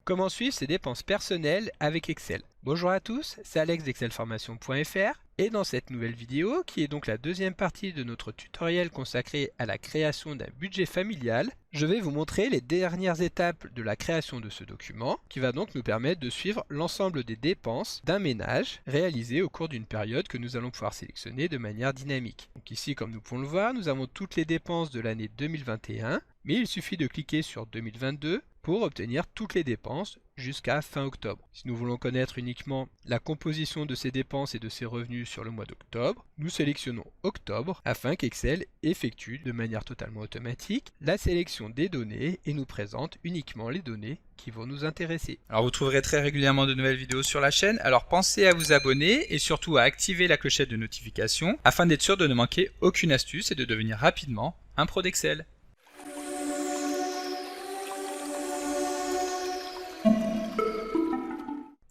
Comment suivre ses dépenses personnelles avec Excel? Bonjour à tous, c'est Alex d'excelformation.fr et dans cette nouvelle vidéo, qui est donc la deuxième partie de notre tutoriel consacré à la création d'un budget familial, je vais vous montrer les dernières étapes de la création de ce document qui va donc nous permettre de suivre l'ensemble des dépenses d'un ménage réalisé au cours d'une période que nous allons pouvoir sélectionner de manière dynamique. Donc ici, comme nous pouvons le voir, nous avons toutes les dépenses de l'année 2021, mais il suffit de cliquer sur 2022 pour obtenir toutes les dépenses jusqu'à fin octobre. Si nous voulons connaître uniquement la composition de ces dépenses et de ces revenus sur le mois d'octobre, nous sélectionnons octobre afin qu'Excel effectue de manière totalement automatique la sélection des données et nous présente uniquement les données qui vont nous intéresser. Alors vous trouverez très régulièrement de nouvelles vidéos sur la chaîne, alors pensez à vous abonner et surtout à activer la clochette de notification afin d'être sûr de ne manquer aucune astuce et de devenir rapidement un pro d'Excel.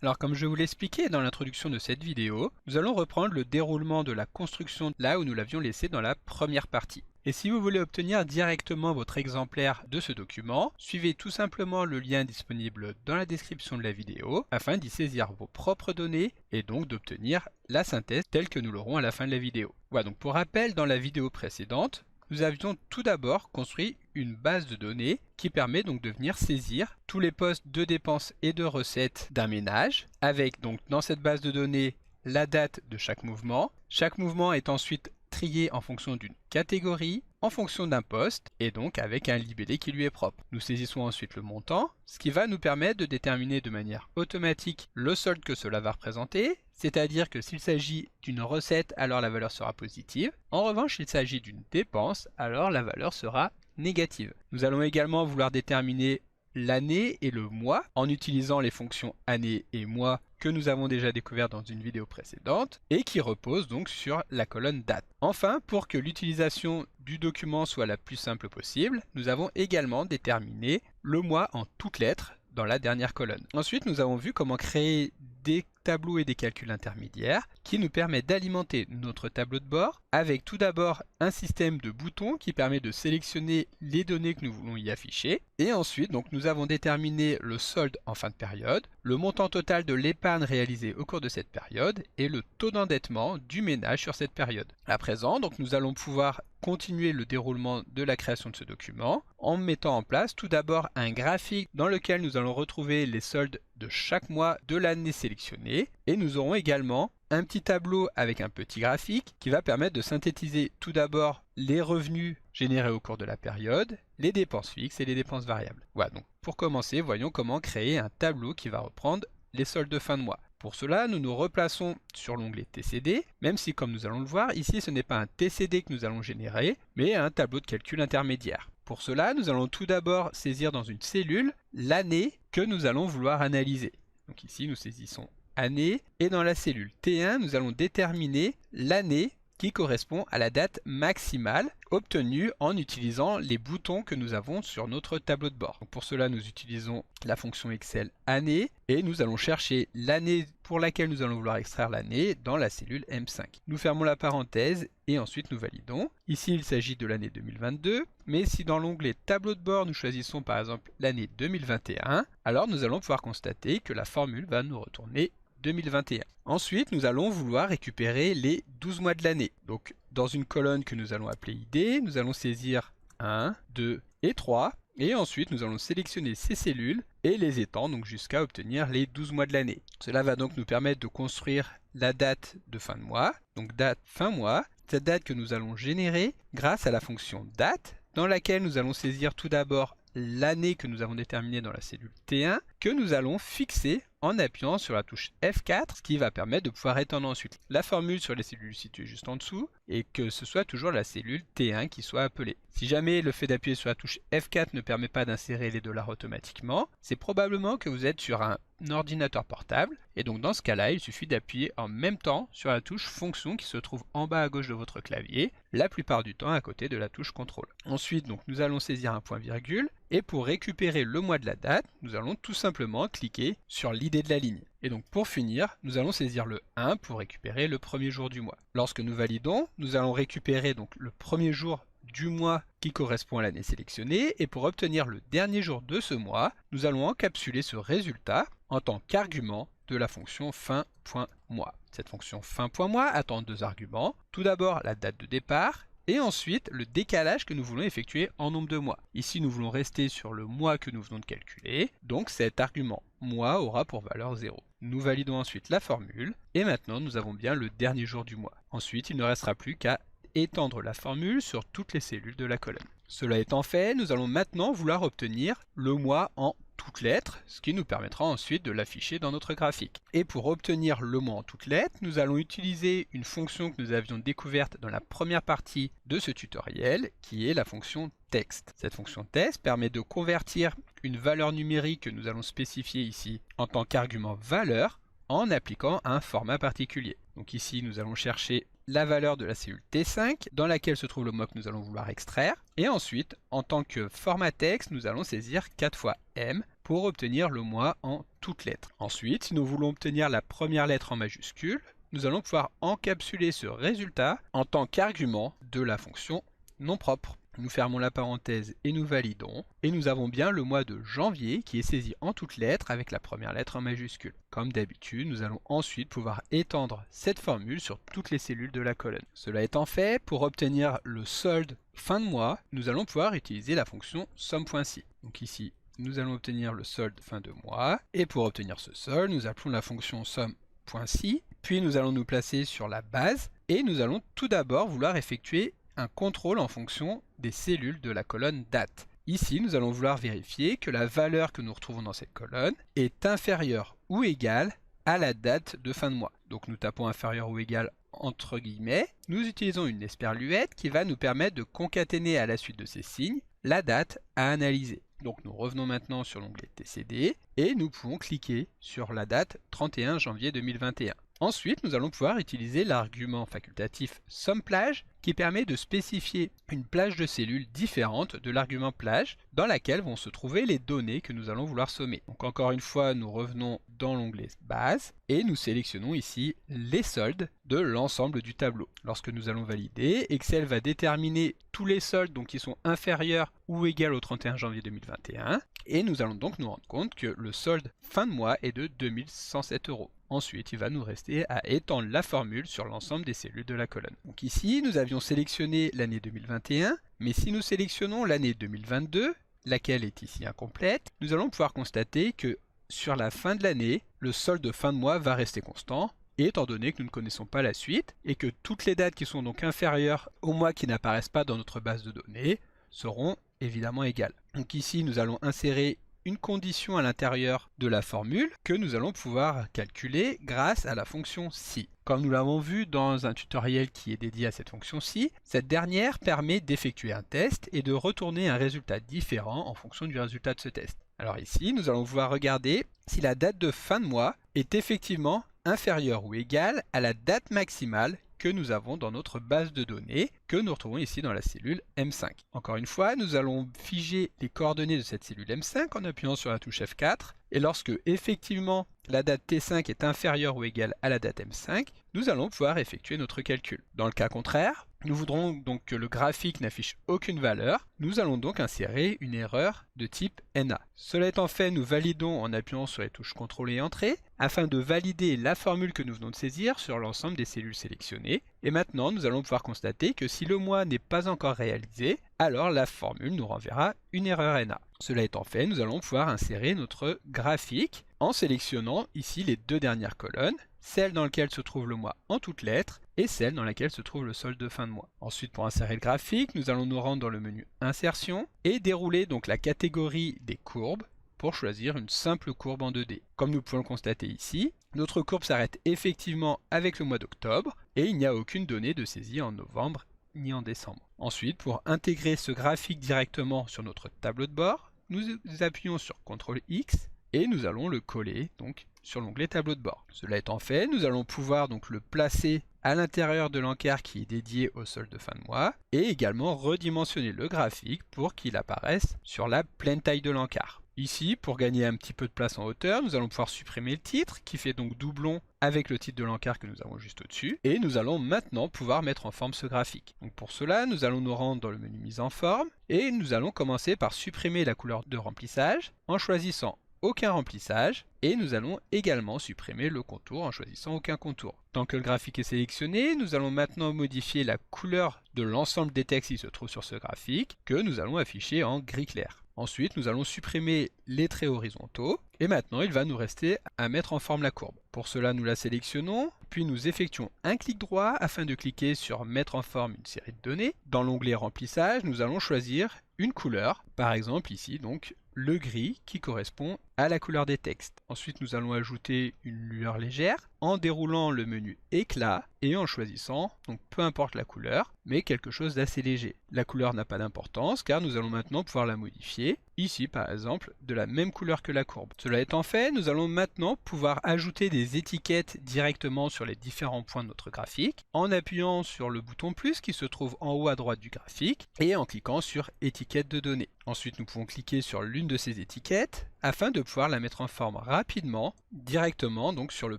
Alors comme je vous l'expliquais dans l'introduction de cette vidéo, nous allons reprendre le déroulement de la construction là où nous l'avions laissé dans la première partie. Et si vous voulez obtenir directement votre exemplaire de ce document, suivez tout simplement le lien disponible dans la description de la vidéo afin d'y saisir vos propres données et donc d'obtenir la synthèse telle que nous l'aurons à la fin de la vidéo. Voilà, donc pour rappel, dans la vidéo précédente, nous avions tout d'abord construit une base de données qui permet donc de venir saisir tous les postes de dépenses et de recettes d'un ménage, avec donc dans cette base de données la date de chaque mouvement. Chaque mouvement est ensuite trié en fonction d'une catégorie, en fonction d'un poste, et donc avec un libellé qui lui est propre. Nous saisissons ensuite le montant, ce qui va nous permettre de déterminer de manière automatique le solde que cela va représenter, c'est-à-dire que s'il s'agit d'une recette, alors la valeur sera positive. En revanche, s'il s'agit d'une dépense, alors la valeur sera négative. Nous allons également vouloir déterminer l'année et le mois en utilisant les fonctions année et mois que nous avons déjà découvert dans une vidéo précédente et qui reposent donc sur la colonne date. Enfin, pour que l'utilisation du document soit la plus simple possible, nous avons également déterminé le mois en toutes lettres dans la dernière colonne. Ensuite, nous avons vu comment créer des tableaux et des calculs intermédiaires qui nous permettent d'alimenter notre tableau de bord avec tout d'abord un système de boutons qui permet de sélectionner les données que nous voulons y afficher. Et ensuite, donc, nous avons déterminé le solde en fin de période, le montant total de l'épargne réalisée au cours de cette période et le taux d'endettement du ménage sur cette période. À présent, donc, nous allons pouvoir continuer le déroulement de la création de ce document en mettant en place tout d'abord un graphique dans lequel nous allons retrouver les soldes de chaque mois de l'année sélectionnée et nous aurons également un petit tableau avec un petit graphique qui va permettre de synthétiser tout d'abord les revenus générés au cours de la période, les dépenses fixes et les dépenses variables. Voilà, donc pour commencer, voyons comment créer un tableau qui va reprendre les soldes de fin de mois. Pour cela, nous nous replaçons sur l'onglet TCD, même si comme nous allons le voir, ici ce n'est pas un TCD que nous allons générer, mais un tableau de calcul intermédiaire. Pour cela, nous allons tout d'abord saisir dans une cellule l'année que nous allons vouloir analyser. Donc ici, nous saisissons année, et dans la cellule T1, nous allons déterminer l'année qui correspond à la date maximale obtenue en utilisant les boutons que nous avons sur notre tableau de bord. Donc pour cela, nous utilisons la fonction Excel année et nous allons chercher l'année pour laquelle nous allons vouloir extraire l'année dans la cellule M5. Nous fermons la parenthèse et ensuite nous validons. Ici, il s'agit de l'année 2022, mais si dans l'onglet tableau de bord, nous choisissons par exemple l'année 2021, alors nous allons pouvoir constater que la formule va nous retourner 2021. Ensuite, nous allons vouloir récupérer les 12 mois de l'année. Donc, dans une colonne que nous allons appeler ID, nous allons saisir 1, 2 et 3. Et ensuite, nous allons sélectionner ces cellules et les étendre donc jusqu'à obtenir les 12 mois de l'année. Cela va donc nous permettre de construire la date de fin de mois, donc date fin mois, cette date que nous allons générer grâce à la fonction date, dans laquelle nous allons saisir tout d'abord l'année que nous avons déterminée dans la cellule T1, que nous allons fixer en appuyant sur la touche F4, ce qui va permettre de pouvoir étendre ensuite la formule sur les cellules situées juste en dessous, et que ce soit toujours la cellule T1 qui soit appelée. Si jamais le fait d'appuyer sur la touche F4 ne permet pas d'insérer les dollars automatiquement, c'est probablement que vous êtes sur un ordinateur portable, et donc dans ce cas-là, il suffit d'appuyer en même temps sur la touche fonction qui se trouve en bas à gauche de votre clavier, la plupart du temps à côté de la touche contrôle. Ensuite, donc, nous allons saisir un point virgule, et pour récupérer le mois de la date, nous allons tout simplement cliquer sur l'idée de la ligne. Et donc pour finir, nous allons saisir le 1 pour récupérer le premier jour du mois. Lorsque nous validons, nous allons récupérer donc le premier jour du mois qui correspond à l'année sélectionnée et pour obtenir le dernier jour de ce mois, nous allons encapsuler ce résultat en tant qu'argument de la fonction fin.mois. Cette fonction fin.mois attend deux arguments. Tout d'abord la date de départ et ensuite le décalage que nous voulons effectuer en nombre de mois. Ici nous voulons rester sur le mois que nous venons de calculer, donc cet argument mois aura pour valeur 0. Nous validons ensuite la formule et maintenant nous avons bien le dernier jour du mois. Ensuite il ne restera plus qu'à étendre la formule sur toutes les cellules de la colonne. Cela étant fait, nous allons maintenant vouloir obtenir le mois en toutes lettres, ce qui nous permettra ensuite de l'afficher dans notre graphique. Et pour obtenir le mois en toutes lettres, nous allons utiliser une fonction que nous avions découverte dans la première partie de ce tutoriel, qui est la fonction text. Cette fonction text permet de convertir une valeur numérique que nous allons spécifier ici en tant qu'argument valeur en appliquant un format particulier. Donc ici, nous allons chercher la valeur de la cellule T5 dans laquelle se trouve le mois que nous allons vouloir extraire. Et ensuite, en tant que format texte, nous allons saisir 4 fois M pour obtenir le mois en toutes lettres. Ensuite, si nous voulons obtenir la première lettre en majuscule, nous allons pouvoir encapsuler ce résultat en tant qu'argument de la fonction non propre. Nous fermons la parenthèse et nous validons. Et nous avons bien le mois de janvier qui est saisi en toutes lettres avec la première lettre en majuscule. Comme d'habitude, nous allons ensuite pouvoir étendre cette formule sur toutes les cellules de la colonne. Cela étant fait, pour obtenir le solde fin de mois, nous allons pouvoir utiliser la fonction somme.si. Donc ici, nous allons obtenir le solde fin de mois. Et pour obtenir ce solde, nous appelons la fonction somme.si. Puis nous allons nous placer sur la base et nous allons tout d'abord vouloir effectuer un contrôle en fonction des cellules de la colonne date. Ici, nous allons vouloir vérifier que la valeur que nous retrouvons dans cette colonne est inférieure ou égale à la date de fin de mois. Donc nous tapons inférieur ou égal entre guillemets. Nous utilisons une esperluette qui va nous permettre de concaténer à la suite de ces signes la date à analyser. Donc nous revenons maintenant sur l'onglet TCD et nous pouvons cliquer sur la date 31 janvier 2021. Ensuite, nous allons pouvoir utiliser l'argument facultatif SOMMEPLAGE qui permet de spécifier une plage de cellules différente de l'argument plage dans laquelle vont se trouver les données que nous allons vouloir sommer. Donc encore une fois, nous revenons dans l'onglet base et nous sélectionnons ici les soldes de l'ensemble du tableau. Lorsque nous allons valider, Excel va déterminer tous les soldes donc, qui sont inférieurs ou égaux au 31 janvier 2021 et nous allons donc nous rendre compte que le solde fin de mois est de 2107 €. Ensuite, il va nous rester à étendre la formule sur l'ensemble des cellules de la colonne. Donc ici, nous avions sélectionné l'année 2021, mais si nous sélectionnons l'année 2022, laquelle est ici incomplète, nous allons pouvoir constater que sur la fin de l'année, le solde de fin de mois va rester constant, étant donné que nous ne connaissons pas la suite, et que toutes les dates qui sont donc inférieures aux mois qui n'apparaissent pas dans notre base de données seront évidemment égales. Donc ici, nous allons insérer une condition à l'intérieur de la formule que nous allons pouvoir calculer grâce à la fonction si. Comme nous l'avons vu dans un tutoriel qui est dédié à cette fonction si, cette dernière permet d'effectuer un test et de retourner un résultat différent en fonction du résultat de ce test. Alors ici, nous allons pouvoir regarder si la date de fin de mois est effectivement inférieure ou égale à la date maximale que nous avons dans notre base de données, que nous retrouvons ici dans la cellule M5. Encore une fois, nous allons figer les coordonnées de cette cellule M5 en appuyant sur la touche F4, et lorsque effectivement la date T5 est inférieure ou égale à la date M5, nous allons pouvoir effectuer notre calcul. Dans le cas contraire, nous voudrons donc que le graphique n'affiche aucune valeur, nous allons donc insérer une erreur de type NA. Cela étant fait, nous validons en appuyant sur les touches CTRL et Entrée, afin de valider la formule que nous venons de saisir sur l'ensemble des cellules sélectionnées. Et maintenant, nous allons pouvoir constater que si le mois n'est pas encore réalisé, alors la formule nous renverra une erreur NA. Cela étant fait, nous allons pouvoir insérer notre graphique en sélectionnant ici les deux dernières colonnes, celle dans laquelle se trouve le mois en toutes lettres et celle dans laquelle se trouve le solde de fin de mois. Ensuite, pour insérer le graphique, nous allons nous rendre dans le menu Insertion et dérouler donc la catégorie des courbes pour choisir une simple courbe en 2D. Comme nous pouvons le constater ici, notre courbe s'arrête effectivement avec le mois d'octobre et il n'y a aucune donnée de saisie en novembre ni en décembre. Ensuite, pour intégrer ce graphique directement sur notre tableau de bord, nous appuyons sur CTRL X et nous allons le coller donc sur l'onglet tableau de bord. Cela étant fait, nous allons pouvoir donc le placer à l'intérieur de l'encart qui est dédié au solde de fin de mois et également redimensionner le graphique pour qu'il apparaisse sur la pleine taille de l'encart. Ici, pour gagner un petit peu de place en hauteur, nous allons pouvoir supprimer le titre, qui fait donc doublon avec le titre de l'encart que nous avons juste au-dessus. Et nous allons maintenant pouvoir mettre en forme ce graphique. Donc pour cela, nous allons nous rendre dans le menu mise en forme, et nous allons commencer par supprimer la couleur de remplissage, en choisissant aucun remplissage, et nous allons également supprimer le contour en choisissant aucun contour. Tant que le graphique est sélectionné, nous allons maintenant modifier la couleur de l'ensemble des textes qui se trouvent sur ce graphique, que nous allons afficher en gris clair. Ensuite, nous allons supprimer les traits horizontaux, et maintenant il va nous rester à mettre en forme la courbe. Pour cela, nous la sélectionnons, puis nous effectuons un clic droit afin de cliquer sur mettre en forme une série de données. Dans l'onglet remplissage, nous allons choisir une couleur, par exemple ici donc le gris qui correspond à la couleur des textes. Ensuite, nous allons ajouter une lueur légère en déroulant le menu éclat et en choisissant, donc peu importe la couleur, mais quelque chose d'assez léger. La couleur n'a pas d'importance car nous allons maintenant pouvoir la modifier, ici par exemple, de la même couleur que la courbe. Cela étant fait, nous allons maintenant pouvoir ajouter des étiquettes directement sur les différents points de notre graphique en appuyant sur le bouton plus qui se trouve en haut à droite du graphique et en cliquant sur étiquette de données. Ensuite, nous pouvons cliquer sur l'une de ces étiquettes afin de pouvoir la mettre en forme rapidement, directement donc sur le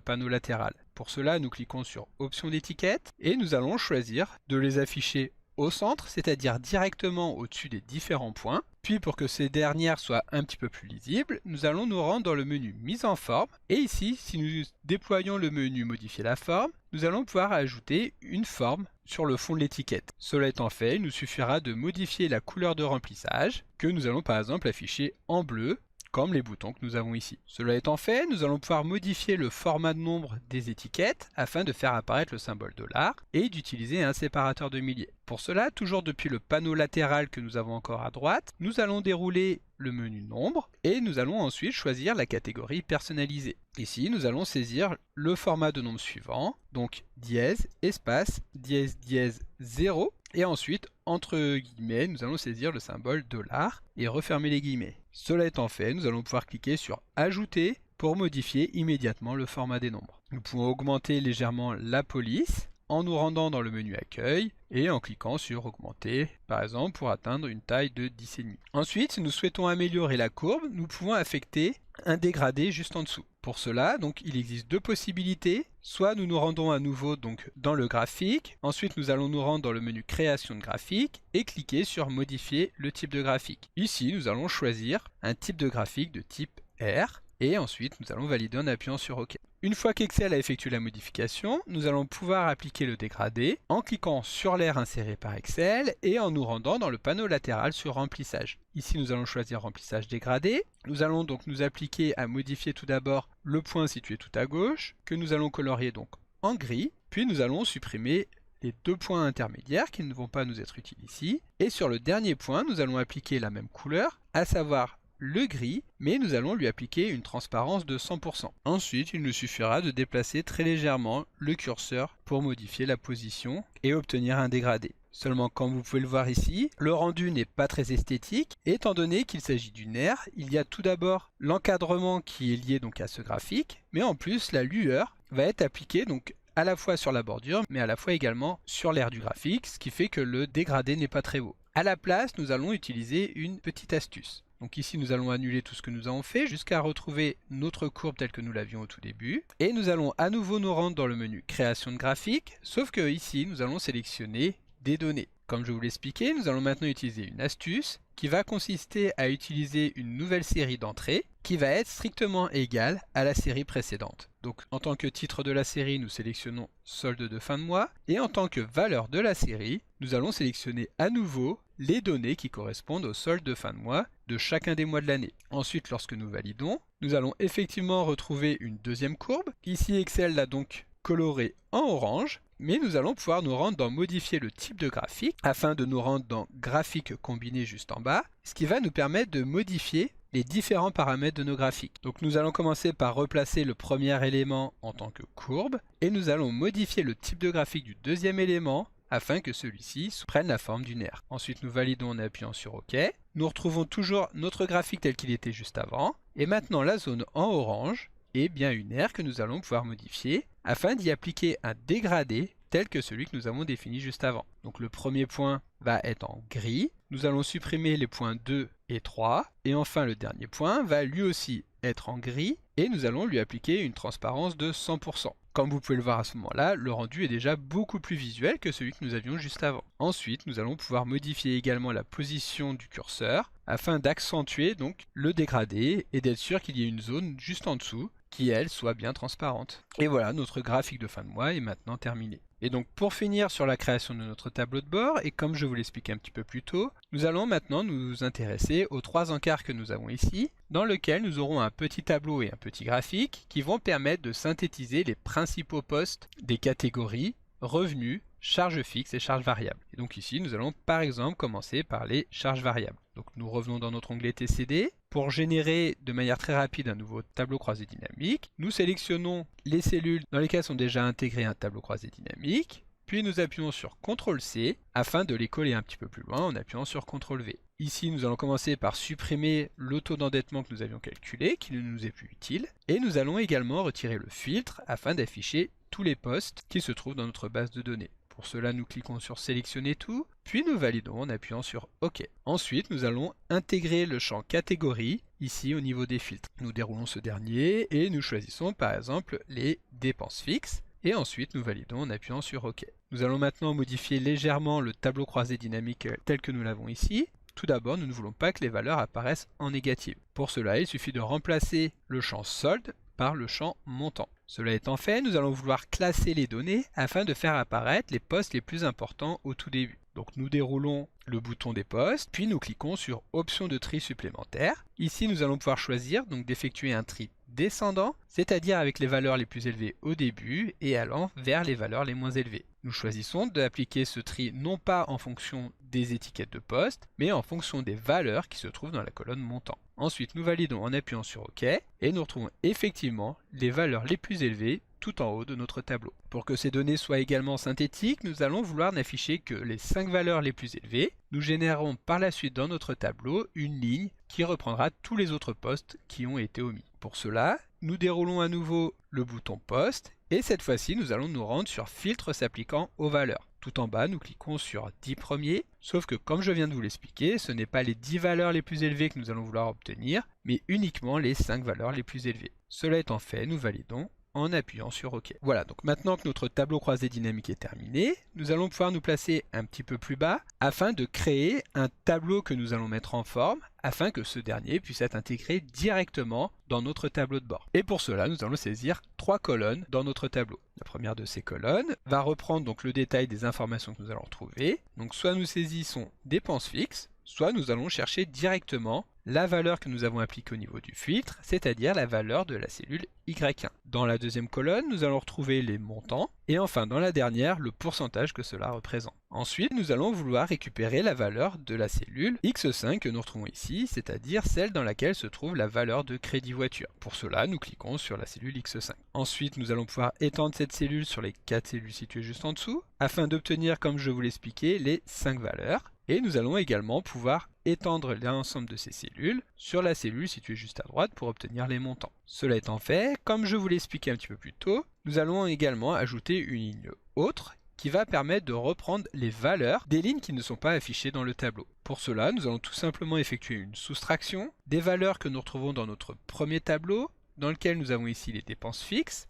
panneau latéral. Pour cela, nous cliquons sur option d'étiquette et nous allons choisir de les afficher au centre, c'est-à-dire directement au-dessus des différents points. Puis pour que ces dernières soient un petit peu plus lisibles, nous allons nous rendre dans le menu mise en forme. Et ici, si nous déployons le menu modifier la forme, nous allons pouvoir ajouter une forme sur le fond de l'étiquette. Cela étant fait, il nous suffira de modifier la couleur de remplissage, que nous allons par exemple afficher en bleu, comme les boutons que nous avons ici. Cela étant fait, nous allons pouvoir modifier le format de nombre des étiquettes afin de faire apparaître le symbole $, et d'utiliser un séparateur de milliers. Pour cela, toujours depuis le panneau latéral que nous avons encore à droite, nous allons dérouler le menu nombre et nous allons ensuite choisir la catégorie personnalisée. Ici, nous allons saisir le format de nombre suivant, donc dièse, espace, dièse, dièse, 0, et ensuite, entre guillemets, nous allons saisir le symbole $, et refermer les guillemets. Cela étant fait, nous allons pouvoir cliquer sur ajouter pour modifier immédiatement le format des nombres. Nous pouvons augmenter légèrement la police en nous rendant dans le menu accueil et en cliquant sur augmenter, par exemple pour atteindre une taille de 10,5. Ensuite, si nous souhaitons améliorer la courbe, nous pouvons affecter un dégradé juste en dessous. Pour cela, donc, il existe deux possibilités. Soit nous nous rendons à nouveau donc, dans le graphique, ensuite nous allons nous rendre dans le menu création de graphique et cliquer sur modifier le type de graphique. Ici, nous allons choisir un type de graphique de type R et ensuite nous allons valider en appuyant sur OK. Une fois qu'Excel a effectué la modification, nous allons pouvoir appliquer le dégradé en cliquant sur l'aire inséré par Excel et en nous rendant dans le panneau latéral sur remplissage. Ici, nous allons choisir remplissage dégradé. Nous allons donc nous appliquer à modifier tout d'abord le point situé tout à gauche, que nous allons colorier donc en gris, puis nous allons supprimer les deux points intermédiaires qui ne vont pas nous être utiles ici. Et sur le dernier point, nous allons appliquer la même couleur, à savoir le gris, mais nous allons lui appliquer une transparence de 100%. Ensuite, il nous suffira de déplacer très légèrement le curseur pour modifier la position et obtenir un dégradé. Seulement, comme vous pouvez le voir ici, le rendu n'est pas très esthétique, étant donné qu'il s'agit d'une aire. Il y a tout d'abord l'encadrement qui est lié donc à ce graphique, mais en plus la lueur va être appliquée donc à la fois sur la bordure, mais à la fois également sur l'aire du graphique, ce qui fait que le dégradé n'est pas très beau. À la place, nous allons utiliser une petite astuce. Donc ici, nous allons annuler tout ce que nous avons fait jusqu'à retrouver notre courbe telle que nous l'avions au tout début. Et nous allons à nouveau nous rendre dans le menu création de graphique, sauf que ici, nous allons sélectionner des données. Comme je vous l'expliquais, nous allons maintenant utiliser une astuce qui va consister à utiliser une nouvelle série d'entrées qui va être strictement égale à la série précédente. Donc en tant que titre de la série, nous sélectionnons solde de fin de mois et en tant que valeur de la série, nous allons sélectionner à nouveau les données qui correspondent au solde de fin de mois de chacun des mois de l'année. Ensuite, lorsque nous validons, nous allons effectivement retrouver une deuxième courbe. Ici, Excel l'a donc colorée en orange, mais nous allons pouvoir nous rendre dans modifier le type de graphique afin de nous rendre dans graphique combiné juste en bas, ce qui va nous permettre de modifier les différents paramètres de nos graphiques. Donc nous allons commencer par replacer le premier élément en tant que courbe et nous allons modifier le type de graphique du deuxième élément afin que celui-ci prenne la forme d'une aire. Ensuite nous validons en appuyant sur OK. Nous retrouvons toujours notre graphique tel qu'il était juste avant et maintenant la zone en orange est bien une aire que nous allons pouvoir modifier afin d'y appliquer un dégradé tel que celui que nous avons défini juste avant. Donc le premier point va être en gris, nous allons supprimer les points 2 et 3, et enfin le dernier point va lui aussi être en gris, et nous allons lui appliquer une transparence de 100%. Comme vous pouvez le voir à ce moment-là, le rendu est déjà beaucoup plus visuel que celui que nous avions juste avant. Ensuite, nous allons pouvoir modifier également la position du curseur afin d'accentuer donc le dégradé et d'être sûr qu'il y ait une zone juste en dessous qui, elle, soit bien transparente. Et voilà, notre graphique de fin de mois est maintenant terminé. Et donc pour finir sur la création de notre tableau de bord, et comme je vous l'expliquais un petit peu plus tôt, nous allons maintenant nous intéresser aux 3 encarts que nous avons ici, dans lesquels nous aurons un petit tableau et un petit graphique qui vont permettre de synthétiser les principaux postes des catégories revenus, charges fixes et charges variables. Et donc ici, nous allons par exemple commencer par les charges variables. Donc nous revenons dans notre onglet TCD. Pour générer de manière très rapide un nouveau tableau croisé dynamique, nous sélectionnons les cellules dans lesquelles sont déjà intégrés un tableau croisé dynamique, puis nous appuyons sur CTRL-C afin de les coller un petit peu plus loin en appuyant sur CTRL-V. Ici, nous allons commencer par supprimer le taux d'endettement que nous avions calculé, qui ne nous est plus utile, et nous allons également retirer le filtre afin d'afficher tous les postes qui se trouvent dans notre base de données. Pour cela, nous cliquons sur sélectionner tout, puis nous validons en appuyant sur OK. Ensuite, nous allons intégrer le champ catégorie ici au niveau des filtres. Nous déroulons ce dernier et nous choisissons par exemple les dépenses fixes et ensuite nous validons en appuyant sur OK. Nous allons maintenant modifier légèrement le tableau croisé dynamique tel que nous l'avons ici. Tout d'abord, nous ne voulons pas que les valeurs apparaissent en négative. Pour cela, il suffit de remplacer le champ solde par le champ montant. Cela étant fait, nous allons vouloir classer les données afin de faire apparaître les postes les plus importants au tout début. Donc nous déroulons le bouton des postes, puis nous cliquons sur option de tri supplémentaire. Ici, nous allons pouvoir choisir donc d'effectuer un tri descendant, c'est-à-dire avec les valeurs les plus élevées au début et allant vers les valeurs les moins élevées. Nous choisissons d'appliquer ce tri non pas en fonction des étiquettes de poste, mais en fonction des valeurs qui se trouvent dans la colonne montant. Ensuite, nous validons en appuyant sur OK et nous retrouvons effectivement les valeurs les plus élevées tout en haut de notre tableau. Pour que ces données soient également synthétiques, nous allons vouloir n'afficher que les 5 valeurs les plus élevées. Nous générerons par la suite dans notre tableau une ligne qui reprendra tous les autres postes qui ont été omis. Pour cela, nous déroulons à nouveau le bouton poste et cette fois-ci, nous allons nous rendre sur filtre s'appliquant aux valeurs. Tout en bas, nous cliquons sur 10 premiers, sauf que comme je viens de vous l'expliquer, ce n'est pas les 10 valeurs les plus élevées que nous allons vouloir obtenir, mais uniquement les 5 valeurs les plus élevées. Cela étant fait, nous validons en appuyant sur OK. Voilà, donc maintenant que notre tableau croisé dynamique est terminé, nous allons pouvoir nous placer un petit peu plus bas afin de créer un tableau que nous allons mettre en forme afin que ce dernier puisse être intégré directement dans notre tableau de bord. Et pour cela, nous allons saisir 3 colonnes dans notre tableau. La première de ces colonnes va reprendre donc le détail des informations que nous allons retrouver. Donc soit nous saisissons dépenses fixes, soit nous allons chercher directement la valeur que nous avons appliquée au niveau du filtre, c'est-à-dire la valeur de la cellule Y1. Dans la deuxième colonne, nous allons retrouver les montants, et enfin dans la dernière, le pourcentage que cela représente. Ensuite, nous allons vouloir récupérer la valeur de la cellule X5 que nous retrouvons ici, c'est-à-dire celle dans laquelle se trouve la valeur de crédit voiture. Pour cela, nous cliquons sur la cellule X5. Ensuite, nous allons pouvoir étendre cette cellule sur les 4 cellules situées juste en dessous, afin d'obtenir, comme je vous l'expliquais, les 5 valeurs. Et nous allons également pouvoir étendre l'ensemble de ces cellules sur la cellule située juste à droite pour obtenir les montants. Cela étant fait, comme je vous l'ai expliqué un petit peu plus tôt, nous allons également ajouter une ligne autre qui va permettre de reprendre les valeurs des lignes qui ne sont pas affichées dans le tableau. Pour cela, nous allons tout simplement effectuer une soustraction des valeurs que nous retrouvons dans notre premier tableau, dans lequel nous avons ici les dépenses fixes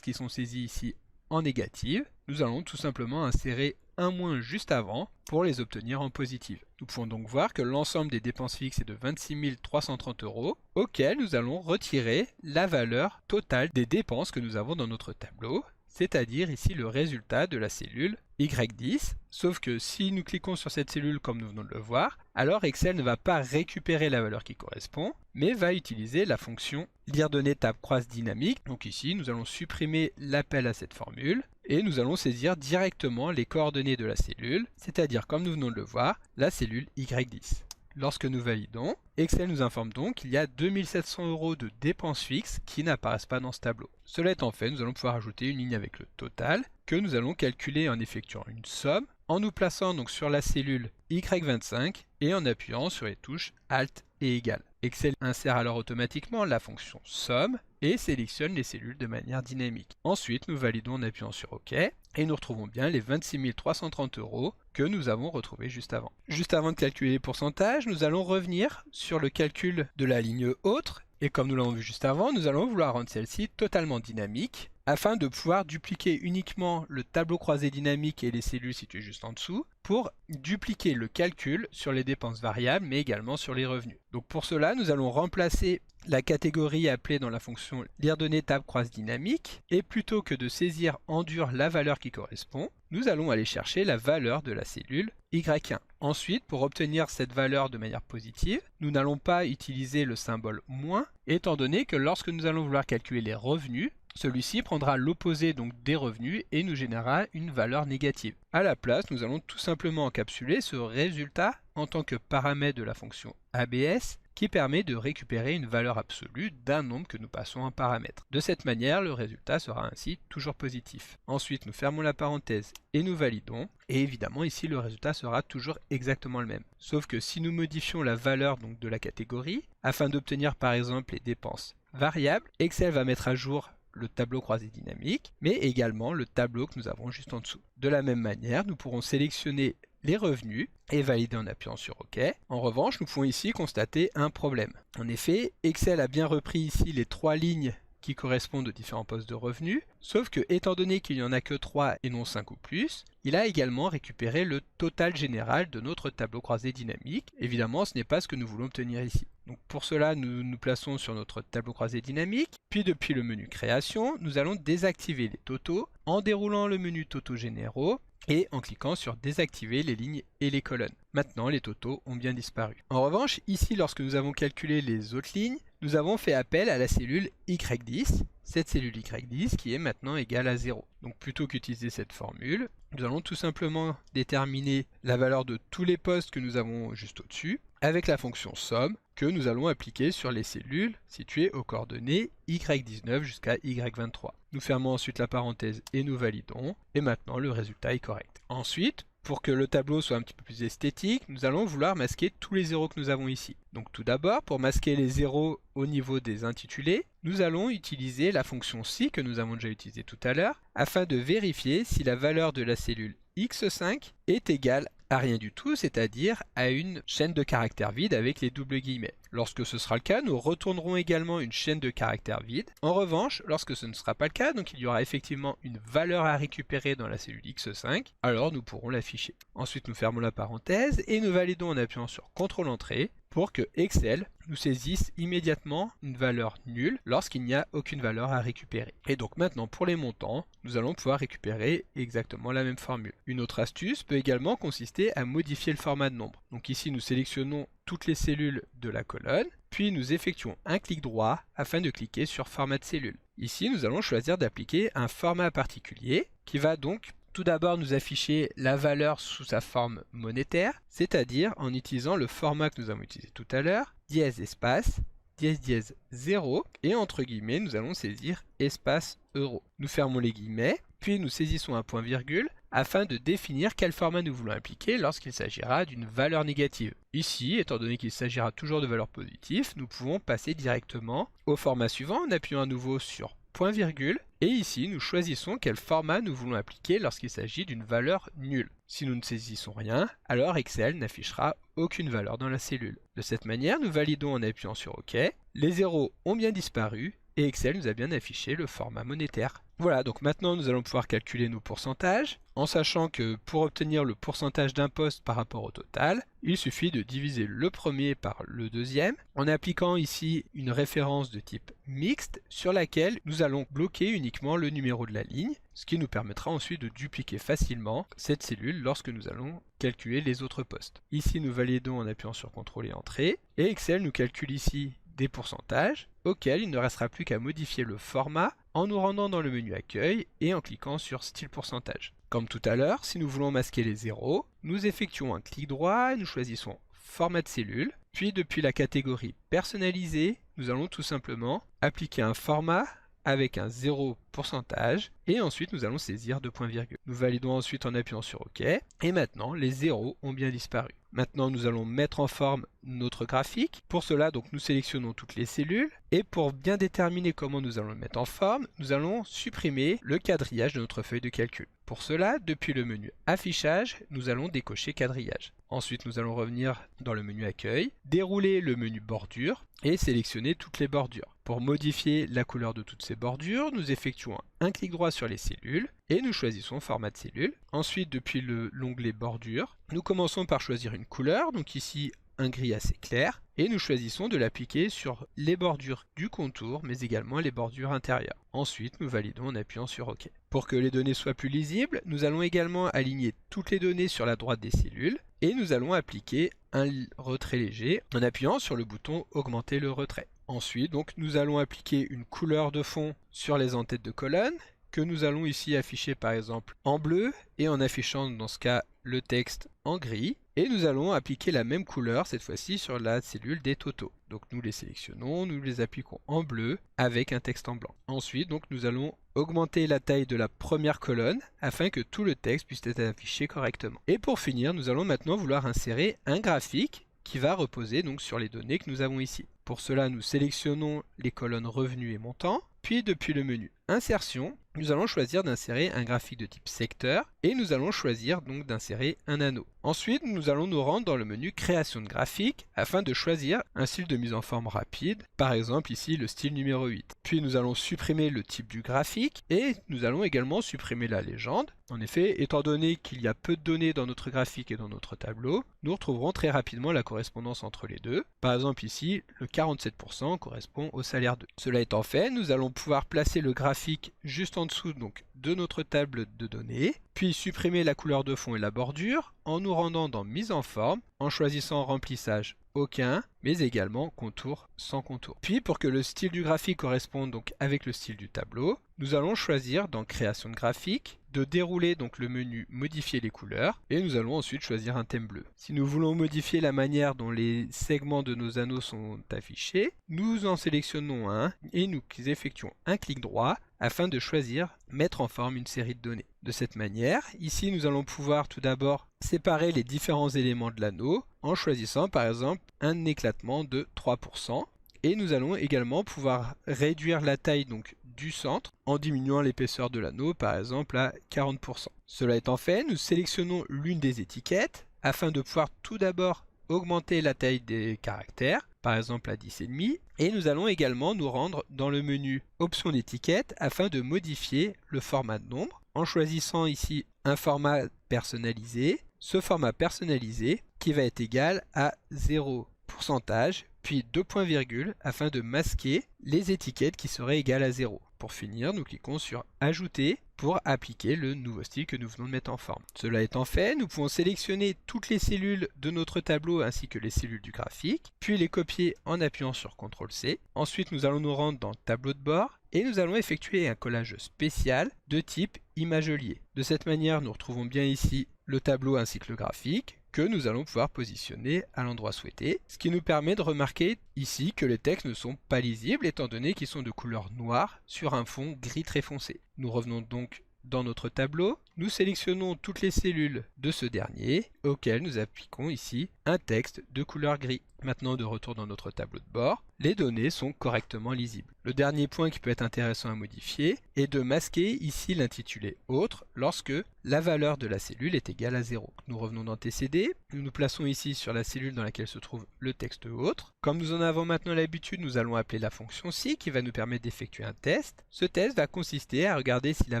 qui sont saisies ici en négative. Nous allons tout simplement insérer un moins juste avant pour les obtenir en positive. Nous pouvons donc voir que l'ensemble des dépenses fixes est de 26 330 €, auquel nous allons retirer la valeur totale des dépenses que nous avons dans notre tableau, c'est-à-dire ici le résultat de la cellule Y10, sauf que si nous cliquons sur cette cellule comme nous venons de le voir, alors Excel ne va pas récupérer la valeur qui correspond, mais va utiliser la fonction lire données tab croise dynamique. Donc ici, nous allons supprimer l'appel à cette formule, et nous allons saisir directement les coordonnées de la cellule, c'est-à-dire comme nous venons de le voir, la cellule Y10. Lorsque nous validons, Excel nous informe donc qu'il y a 2700 € de dépenses fixes qui n'apparaissent pas dans ce tableau. Cela étant fait, nous allons pouvoir ajouter une ligne avec le total que nous allons calculer en effectuant une somme, en nous plaçant donc sur la cellule Y25 et en appuyant sur les touches Alt et égal. Excel insère alors automatiquement la fonction somme et sélectionne les cellules de manière dynamique. Ensuite, nous validons en appuyant sur OK et nous retrouvons bien les 26 330 € que nous avons retrouvés juste avant. Juste avant de calculer les pourcentages, nous allons revenir sur le calcul de la ligne autre et comme nous l'avons vu juste avant, nous allons vouloir rendre celle-ci totalement dynamique afin de pouvoir dupliquer uniquement le tableau croisé dynamique et les cellules situées juste en dessous pour dupliquer le calcul sur les dépenses variables mais également sur les revenus. Donc pour cela, nous allons remplacer la catégorie appelée dans la fonction lire données table croise dynamique et plutôt que de saisir en dur la valeur qui correspond, nous allons aller chercher la valeur de la cellule Y1. Ensuite, pour obtenir cette valeur de manière positive, nous n'allons pas utiliser le symbole moins, étant donné que lorsque nous allons vouloir calculer les revenus, celui-ci prendra l'opposé donc des revenus et nous générera une valeur négative. À la place, nous allons tout simplement encapsuler ce résultat en tant que paramètre de la fonction ABS qui permet de récupérer une valeur absolue d'un nombre que nous passons en paramètre. De cette manière, le résultat sera ainsi toujours positif. Ensuite, nous fermons la parenthèse et nous validons. Et évidemment, ici, le résultat sera toujours exactement le même. Sauf que si nous modifions la valeur donc, de la catégorie, afin d'obtenir par exemple les dépenses variables, Excel va mettre à jour le tableau croisé dynamique, mais également le tableau que nous avons juste en dessous. De la même manière, nous pourrons sélectionner les revenus et valider en appuyant sur OK. En revanche, nous pouvons ici constater un problème. En effet, Excel a bien repris ici les 3 lignes qui correspondent aux différents postes de revenus, sauf que étant donné qu'il n'y en a que 3 et non 5 ou plus, il a également récupéré le total général de notre tableau croisé dynamique. Évidemment, ce n'est pas ce que nous voulons obtenir ici. Donc pour cela, nous nous plaçons sur notre tableau croisé dynamique, puis depuis le menu création, nous allons désactiver les totaux en déroulant le menu totaux généraux et en cliquant sur désactiver les lignes et les colonnes. Maintenant, les totaux ont bien disparu. En revanche, ici, lorsque nous avons calculé les autres lignes, nous avons fait appel à la cellule Y10, cette cellule Y10 qui est maintenant égale à 0. Donc plutôt qu'utiliser cette formule, nous allons tout simplement déterminer la valeur de tous les postes que nous avons juste au-dessus avec la fonction somme que nous allons appliquer sur les cellules situées aux coordonnées Y19 jusqu'à Y23. Nous fermons ensuite la parenthèse et nous validons. Et maintenant, le résultat est correct. Ensuite, pour que le tableau soit un petit peu plus esthétique, nous allons vouloir masquer tous les zéros que nous avons ici. Donc tout d'abord, pour masquer les zéros au niveau des intitulés, nous allons utiliser la fonction si que nous avons déjà utilisée tout à l'heure, afin de vérifier si la valeur de la cellule X5 est égale à rien du tout, c'est-à-dire à une chaîne de caractères vide avec les doubles guillemets. Lorsque ce sera le cas, nous retournerons également une chaîne de caractères vide. En revanche, lorsque ce ne sera pas le cas, donc il y aura effectivement une valeur à récupérer dans la cellule X5, alors nous pourrons l'afficher. Ensuite, nous fermons la parenthèse et nous validons en appuyant sur CTRL Entrée pour que Excel nous saisisse immédiatement une valeur nulle lorsqu'il n'y a aucune valeur à récupérer. Et donc maintenant pour les montants, nous allons pouvoir récupérer exactement la même formule. Une autre astuce peut également consister à modifier le format de nombre. Donc ici nous sélectionnons toutes les cellules de la colonne, puis nous effectuons un clic droit afin de cliquer sur format de cellule. Ici nous allons choisir d'appliquer un format particulier qui va donc tout d'abord nous afficher la valeur sous sa forme monétaire, c'est-à-dire en utilisant le format que nous avons utilisé tout à l'heure, dièse espace, dièse dièse 0, et entre guillemets nous allons saisir espace euro. Nous fermons les guillemets, puis nous saisissons un point virgule afin de définir quel format nous voulons appliquer lorsqu'il s'agira d'une valeur négative. Ici, étant donné qu'il s'agira toujours de valeurs positives, nous pouvons passer directement au format suivant en appuyant à nouveau sur point virgule, et ici nous choisissons quel format nous voulons appliquer lorsqu'il s'agit d'une valeur nulle. Si nous ne saisissons rien, alors Excel n'affichera aucune valeur dans la cellule. De cette manière, nous validons en appuyant sur OK, les zéros ont bien disparu, et Excel nous a bien affiché le format monétaire. Voilà, donc maintenant nous allons pouvoir calculer nos pourcentages, en sachant que pour obtenir le pourcentage d'un poste par rapport au total, il suffit de diviser le premier par le deuxième, en appliquant ici une référence de type mixte, sur laquelle nous allons bloquer uniquement le numéro de la ligne, ce qui nous permettra ensuite de dupliquer facilement cette cellule lorsque nous allons calculer les autres postes. Ici nous validons en appuyant sur CTRL et Entrée, et Excel nous calcule ici des pourcentages, auxquels il ne restera plus qu'à modifier le format en nous rendant dans le menu Accueil et en cliquant sur Style pourcentage. Comme tout à l'heure, si nous voulons masquer les zéros, nous effectuons un clic droit et nous choisissons Format de cellule, puis depuis la catégorie Personnalisé, nous allons tout simplement appliquer un format avec un 0 pourcentage et ensuite nous allons saisir deux points virgule. Nous validons ensuite en appuyant sur OK et maintenant les zéros ont bien disparu. Maintenant nous allons mettre en forme notre graphique. Pour cela donc nous sélectionnons toutes les cellules et pour bien déterminer comment nous allons le mettre en forme, nous allons supprimer le quadrillage de notre feuille de calcul. Pour cela, depuis le menu affichage, nous allons décocher quadrillage. Ensuite nous allons revenir dans le menu accueil, dérouler le menu bordure et sélectionner toutes les bordures. Pour modifier la couleur de toutes ces bordures, nous effectuons un clic droit sur les cellules et nous choisissons format de cellule. Ensuite, depuis l'onglet bordure, nous commençons par choisir une couleur, donc ici un gris assez clair, et nous choisissons de l'appliquer sur les bordures du contour, mais également les bordures intérieures. Ensuite, nous validons en appuyant sur OK. Pour que les données soient plus lisibles, nous allons également aligner toutes les données sur la droite des cellules, et nous allons appliquer un retrait léger en appuyant sur le bouton Augmenter le retrait. Ensuite, donc, nous allons appliquer une couleur de fond sur les en-têtes de colonne, que nous allons ici afficher par exemple en bleu, et en affichant dans ce cas le texte en gris. Et nous allons appliquer la même couleur, cette fois-ci sur la cellule des totaux. Donc nous les sélectionnons, nous les appliquons en bleu avec un texte en blanc. Ensuite, donc, nous allons augmenter la taille de la première colonne afin que tout le texte puisse être affiché correctement. Et pour finir, nous allons maintenant vouloir insérer un graphique qui va reposer donc sur les données que nous avons ici. Pour cela, nous sélectionnons les colonnes revenus et montants, puis depuis le menu Insertion, nous allons choisir d'insérer un graphique de type secteur et nous allons choisir donc d'insérer un anneau. Ensuite, nous allons nous rendre dans le menu Création de graphique afin de choisir un style de mise en forme rapide, par exemple ici le style numéro 8. Puis nous allons supprimer le type du graphique et nous allons également supprimer la légende. En effet, étant donné qu'il y a peu de données dans notre graphique et dans notre tableau, nous retrouverons très rapidement la correspondance entre les deux. Par exemple ici, le 47% correspond au salaire 2. Cela étant fait, nous allons pouvoir placer le graphique juste en dessous donc de notre table de données, puis supprimer la couleur de fond et la bordure en nous rendant dans Mise en forme, en choisissant remplissage aucun, mais également contour sans contour. Puis pour que le style du graphique corresponde donc avec le style du tableau, nous allons choisir dans Création de graphique de dérouler donc le menu Modifier les couleurs et nous allons ensuite choisir un thème bleu. Si nous voulons modifier la manière dont les segments de nos anneaux sont affichés, nous en sélectionnons un et nous effectuons un clic droit afin de choisir Mettre en forme une série de données. De cette manière, ici nous allons pouvoir tout d'abord séparer les différents éléments de l'anneau en choisissant par exemple un éclatement de 3%. Et nous allons également pouvoir réduire la taille donc du centre en diminuant l'épaisseur de l'anneau par exemple à 40%. Cela étant fait, nous sélectionnons l'une des étiquettes afin de pouvoir tout d'abord augmenter la taille des caractères, par exemple à 10,5, et nous allons également nous rendre dans le menu Options d'étiquette afin de modifier le format de nombre en choisissant ici un format personnalisé, ce format personnalisé qui va être égal à 0 pourcentage, puis deux points virgule afin de masquer les étiquettes qui seraient égales à 0. Pour finir, nous cliquons sur Ajouter pour appliquer le nouveau style que nous venons de mettre en forme. Cela étant fait, nous pouvons sélectionner toutes les cellules de notre tableau ainsi que les cellules du graphique, puis les copier en appuyant sur CTRL-C. Ensuite, nous allons nous rendre dans Tableau de bord et nous allons effectuer un collage spécial de type imagelier. De cette manière, nous retrouvons bien ici le tableau ainsi que le graphique, que nous allons pouvoir positionner à l'endroit souhaité, ce qui nous permet de remarquer ici que les textes ne sont pas lisibles étant donné qu'ils sont de couleur noire sur un fond gris très foncé. Nous revenons donc dans notre tableau, nous sélectionnons toutes les cellules de ce dernier, auxquelles nous appliquons ici un texte de couleur gris. Maintenant, de retour dans notre tableau de bord, les données sont correctement lisibles. Le dernier point qui peut être intéressant à modifier est de masquer ici l'intitulé Autre lorsque la valeur de la cellule est égale à 0. Nous revenons dans TCD, nous nous plaçons ici sur la cellule dans laquelle se trouve le texte Autre. Comme nous en avons maintenant l'habitude, nous allons appeler la fonction si qui va nous permettre d'effectuer un test. Ce test va consister à regarder si la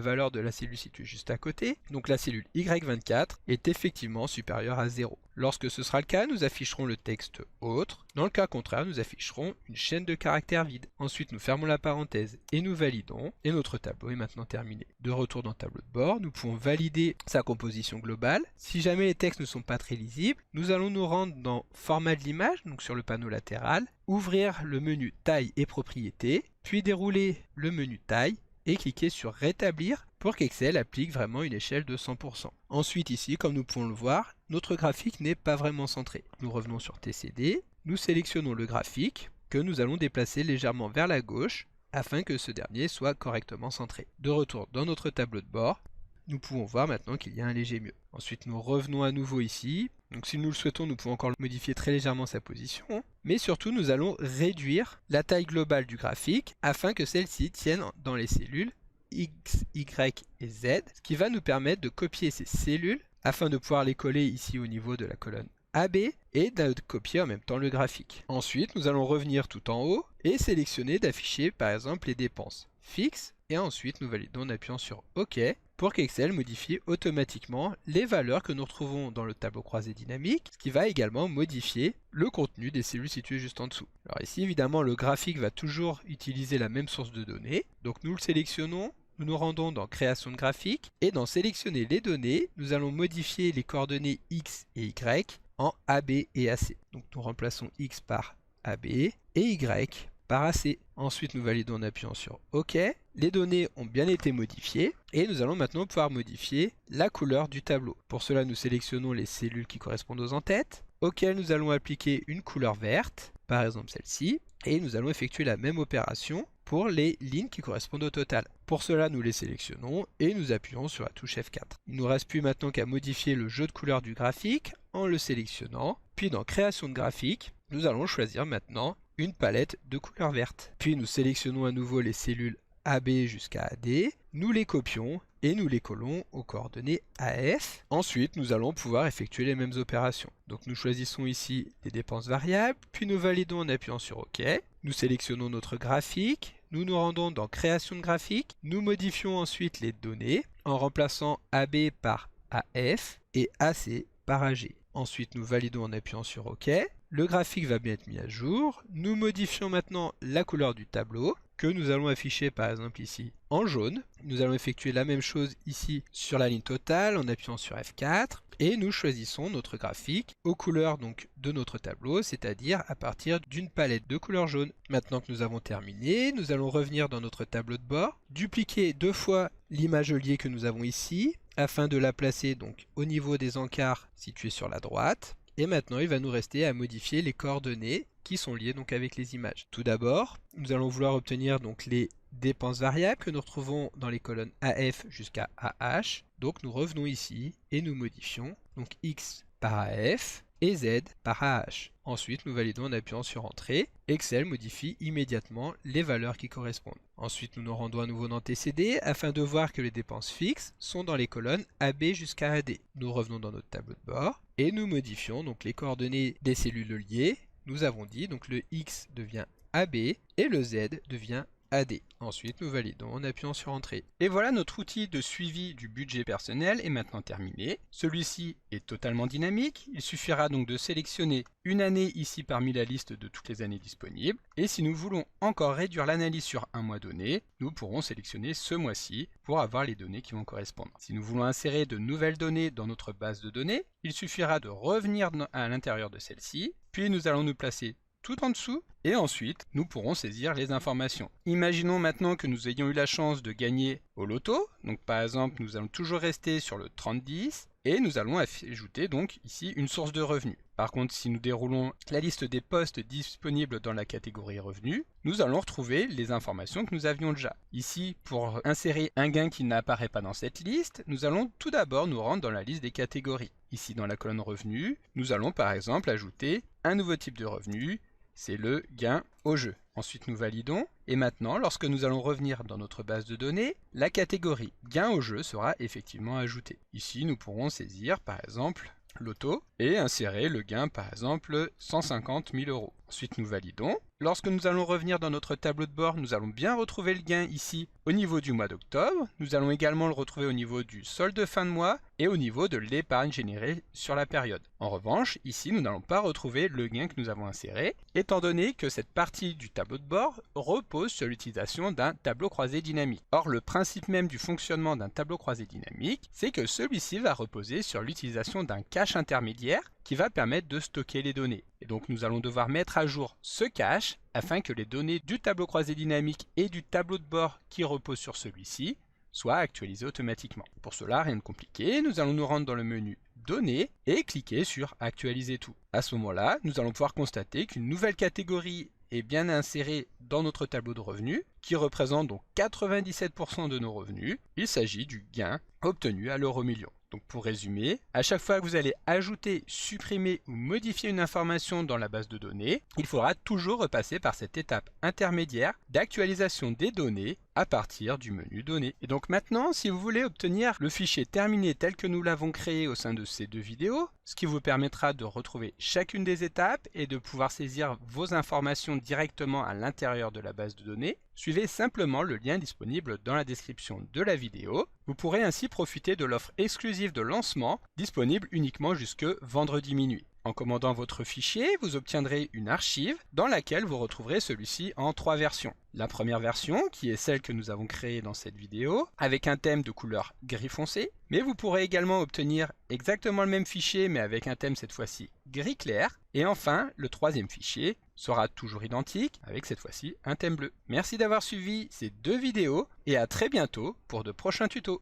valeur de la cellule située juste à côté, donc la cellule Y24, est effectivement supérieure à 0. Lorsque ce sera le cas, nous afficherons le texte Autre. Dans le cas contraire, nous afficherons une chaîne de caractères vide. Ensuite, nous fermons la parenthèse et nous validons. Et notre tableau est maintenant terminé. De retour dans le tableau de bord, nous pouvons valider sa composition globale. Si jamais les textes ne sont pas très lisibles, nous allons nous rendre dans Format de l'image, donc sur le panneau latéral, ouvrir le menu Taille et Propriétés, puis dérouler le menu Taille et cliquer sur Rétablir pour qu'Excel applique vraiment une échelle de 100%. Ensuite ici, comme nous pouvons le voir, notre graphique n'est pas vraiment centré. Nous revenons sur TCD, nous sélectionnons le graphique que nous allons déplacer légèrement vers la gauche afin que ce dernier soit correctement centré. De retour dans notre tableau de bord, nous pouvons voir maintenant qu'il y a un léger mieux. Ensuite, nous revenons à nouveau ici. Donc si nous le souhaitons, nous pouvons encore modifier très légèrement sa position. Mais surtout, nous allons réduire la taille globale du graphique afin que celle-ci tienne dans les cellules X, Y et Z, ce qui va nous permettre de copier ces cellules afin de pouvoir les coller ici au niveau de la colonne AB et de copier en même temps le graphique. Ensuite, nous allons revenir tout en haut et sélectionner d'afficher par exemple les dépenses fixes et ensuite nous validons en appuyant sur OK pour qu'Excel modifie automatiquement les valeurs que nous retrouvons dans le tableau croisé dynamique, ce qui va également modifier le contenu des cellules situées juste en dessous. Alors ici évidemment le graphique va toujours utiliser la même source de données, donc nous le sélectionnons. Nous nous rendons dans création de graphique et dans sélectionner les données, nous allons modifier les coordonnées X et Y en AB et AC. Donc nous remplaçons X par AB et Y par AC. Ensuite nous validons en appuyant sur OK. Les données ont bien été modifiées et nous allons maintenant pouvoir modifier la couleur du tableau. Pour cela nous sélectionnons les cellules qui correspondent aux en-têtes, auxquelles nous allons appliquer une couleur verte, par exemple celle-ci, et nous allons effectuer la même opération pour les lignes qui correspondent au total. Pour cela, nous les sélectionnons et nous appuyons sur la touche F4. Il ne nous reste plus maintenant qu'à modifier le jeu de couleurs du graphique en le sélectionnant. Puis dans création de graphique, nous allons choisir maintenant une palette de couleurs vertes. Puis nous sélectionnons à nouveau les cellules AB jusqu'à AD, nous les copions et nous les collons aux coordonnées AF. Ensuite, nous allons pouvoir effectuer les mêmes opérations. Donc nous choisissons ici les dépenses variables, puis nous validons en appuyant sur OK. Nous sélectionnons notre graphique, nous nous rendons dans création de graphique, nous modifions ensuite les données en remplaçant AB par AF et AC par AG. Ensuite, nous validons en appuyant sur OK. Le graphique va bien être mis à jour. Nous modifions maintenant la couleur du tableau que nous allons afficher par exemple ici en jaune. Nous allons effectuer la même chose ici sur la ligne totale en appuyant sur F4 et nous choisissons notre graphique aux couleurs donc de notre tableau, c'est-à-dire à partir d'une palette de couleur jaune. Maintenant que nous avons terminé, nous allons revenir dans notre tableau de bord, dupliquer deux fois l'image liée que nous avons ici afin de la placer donc au niveau des encarts situés sur la droite. Et maintenant, il va nous rester à modifier les coordonnées qui sont liées donc avec les images. Tout d'abord, nous allons vouloir obtenir donc les dépenses variables que nous retrouvons dans les colonnes AF jusqu'à AH. Donc nous revenons ici et nous modifions donc X par AF et Z par AH. Ensuite, nous validons en appuyant sur Entrée. Excel modifie immédiatement les valeurs qui correspondent. Ensuite, nous nous rendons à nouveau dans TCD afin de voir que les dépenses fixes sont dans les colonnes AB jusqu'à AD. Nous revenons dans notre tableau de bord et nous modifions donc les coordonnées des cellules liées. Nous avons dit donc le X devient AB et le Z devient AD. Ensuite, nous validons en appuyant sur Entrée. Et voilà, notre outil de suivi du budget personnel est maintenant terminé. Celui-ci est totalement dynamique. Il suffira donc de sélectionner une année ici parmi la liste de toutes les années disponibles. Et si nous voulons encore réduire l'analyse sur un mois donné, nous pourrons sélectionner ce mois-ci pour avoir les données qui vont correspondre. Si nous voulons insérer de nouvelles données dans notre base de données, il suffira de revenir à l'intérieur de celle-ci. Puis nous allons nous placer tout en dessous et ensuite nous pourrons saisir les informations. Imaginons maintenant que nous ayons eu la chance de gagner au loto. Donc par exemple, nous allons toujours rester sur le 30-10 et nous allons ajouter donc ici une source de revenus. Par contre, si nous déroulons la liste des postes disponibles dans la catégorie revenus, nous allons retrouver les informations que nous avions déjà. Ici, pour insérer un gain qui n'apparaît pas dans cette liste, nous allons tout d'abord nous rendre dans la liste des catégories. Ici, dans la colonne revenus, nous allons par exemple ajouter un nouveau type de revenu, c'est le gain au jeu. Ensuite, nous validons. Et maintenant, lorsque nous allons revenir dans notre base de données, la catégorie gain au jeu sera effectivement ajoutée. Ici, nous pourrons saisir, par exemple, loto et insérer le gain, par exemple, 150 000 €. Ensuite, nous validons. Lorsque nous allons revenir dans notre tableau de bord, nous allons bien retrouver le gain ici au niveau du mois d'octobre. Nous allons également le retrouver au niveau du solde de fin de mois et au niveau de l'épargne générée sur la période. En revanche, ici, nous n'allons pas retrouver le gain que nous avons inséré, étant donné que cette partie du tableau de bord repose sur l'utilisation d'un tableau croisé dynamique. Or, le principe même du fonctionnement d'un tableau croisé dynamique, c'est que celui-ci va reposer sur l'utilisation d'un cache intermédiaire qui va permettre de stocker les données. Et donc nous allons devoir mettre à jour ce cache afin que les données du tableau croisé dynamique et du tableau de bord qui repose sur celui-ci soient actualisées automatiquement. Pour cela, rien de compliqué, nous allons nous rendre dans le menu Données et cliquer sur Actualiser tout. À ce moment-là, nous allons pouvoir constater qu'une nouvelle catégorie est bien inséré dans notre tableau de revenus, qui représente donc 97% de nos revenus. Il s'agit du gain obtenu à l'euro million. Donc pour résumer, à chaque fois que vous allez ajouter, supprimer ou modifier une information dans la base de données, il faudra toujours repasser par cette étape intermédiaire d'actualisation des données à partir du menu données. Et donc maintenant, si vous voulez obtenir le fichier terminé tel que nous l'avons créé au sein de ces deux vidéos, ce qui vous permettra de retrouver chacune des étapes et de pouvoir saisir vos informations directement à l'intérieur de la base de données, suivez simplement le lien disponible dans la description de la vidéo. Vous pourrez ainsi profiter de l'offre exclusive de lancement, disponible uniquement jusque vendredi minuit. En commandant votre fichier, vous obtiendrez une archive dans laquelle vous retrouverez celui-ci en 3 versions. La première version, qui est celle que nous avons créée dans cette vidéo, avec un thème de couleur gris foncé, mais vous pourrez également obtenir exactement le même fichier, mais avec un thème cette fois-ci gris clair. Et enfin, le troisième fichier sera toujours identique, avec cette fois-ci un thème bleu. Merci d'avoir suivi ces deux vidéos, et à très bientôt pour de prochains tutos.